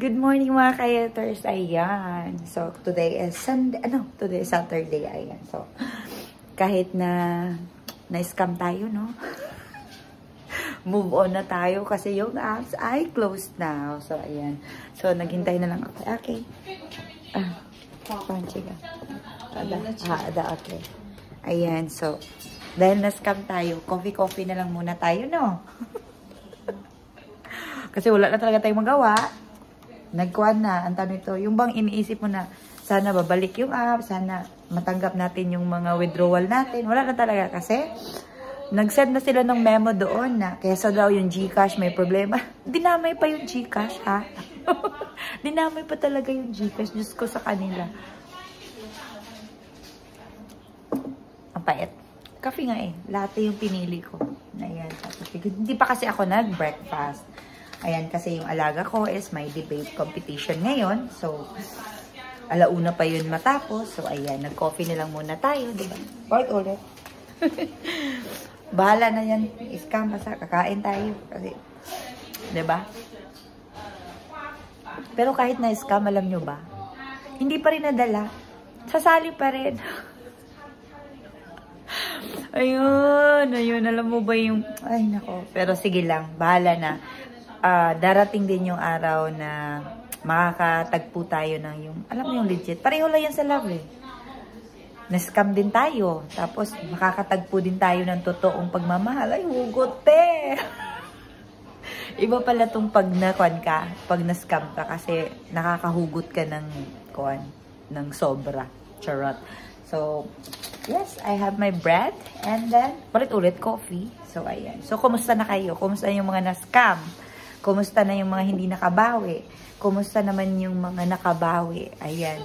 Good morning mga kayaters. Ayan. So, today is Sunday. Today is Saturday. Ayan. So, kahit na-scam tayo, no? Move on na tayo kasi yung apps ay closed now. So, ayan. So, naghintay na lang ako. Okay. Panchi ka. Okay. Ayan. So, dahil na-scam tayo, coffee na lang muna tayo, no? Kasi wala na talaga tayong magawa. Nagkuhan na, ang tanong ito, yung bang iniisip mo na, sana babalik yung app, sana matanggap natin yung mga withdrawal natin. Wala na talaga kasi, nag-send na sila ng memo doon na, kesa daw yung GCash may problema. Dinamay pa yung GCash, ha? Dinamay pa talaga yung GCash, Diyos ko sa kanila. Ang pait. Coffee nga eh, latte yung pinili ko. Ayan, hindi pa kasi ako nag-breakfast. Ayan, kasi yung alaga ko is may debate competition ngayon. So, alauna pa yun matapos. So, ayan, nag-coffee na lang muna tayo, diba? Ulit. Bahala na yan. Scam, basta kakain tayo. Kasi, diba? Pero kahit na-scam, alam nyo ba? Hindi pa rin nadala. Sasali pa rin. Ayun, alam mo ba yung... Ay, nako. Pero sige lang, bahala na. Darating din yung araw na makakatagpo tayo ng yung, alam mo yung legit. Pareho lang yan sa love eh. Na-scam din tayo. Tapos makakatagpo din tayo ng totoong pagmamahal. Ay, hugot eh. Iba pala tong pag na-kuan ka, pag na-scam ka kasi nakakahugot ka ng kuan, ng sobra. Charot. So, yes, I have my bread and then, ulit coffee. So, ayan. So, kumusta na kayo? Kumusta yung mga na-scam? Kumusta na yung mga hindi nakabawi? Kumusta naman yung mga nakabawi? Ayan.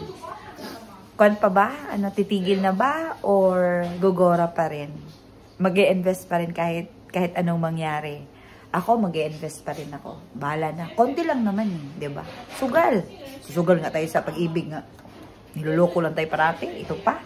Kuan pa ba? Titigil na ba? Or gugora pa rin? Mag-i-invest pa rin kahit anong mangyari. Ako, mag-i-invest pa rin ako. Bahala na. Konti lang naman eh. Diba? Sugal. Sugal nga tayo sa pag-ibig nga. Niloloko lang tayo parati. Ito pa.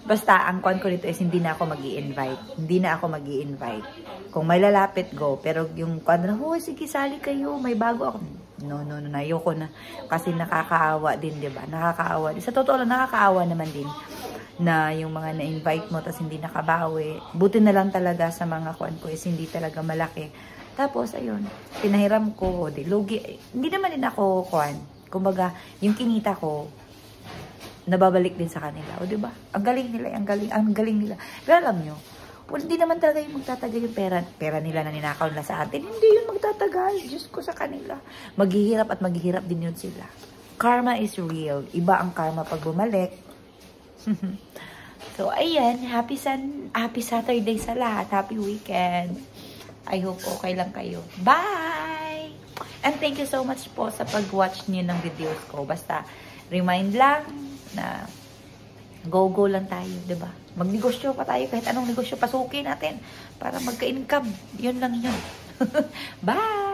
Basta, ang kuan ko dito is hindi na ako mag-i-invite. Hindi na ako mag-i-invite. Kung may lalapit, go. Pero yung kuan na, oh, sige, sali kayo. May bago ako. No. Ayoko na. Kasi nakakaawa din, diba? Nakakaawa din. Sa totoo lang, nakakaawa naman din na yung mga na-invite mo tas hindi nakabawi. Buti na lang talaga sa mga kuan ko is hindi talaga malaki. Tapos, ayun, pinahiram ko. Lugi. Hindi naman din ako kuan. Kumbaga, yung kinita ko, nababalik din sa kanila. O, diba? Ang galing nila, ang galing nila. Pero alam nyo, hindi naman talaga yung magtatagal yung pera nila na ninakaw na sa atin. Hindi yung magtatagal. Diyos ko sa kanila. Maghihirap at maghihirap din yun sila. Karma is real. Iba ang karma pag bumalik. So, ayan. Happy Saturday sa lahat. Happy weekend. I hope okay lang kayo. Bye! And thank you so much po sa pag-watch niyo ng videos ko. Basta, remind lang na go lang tayo, diba? Magnegosyo pa tayo, kahit anong negosyo, pasukin natin para magka-income. Yun lang yun. Bye!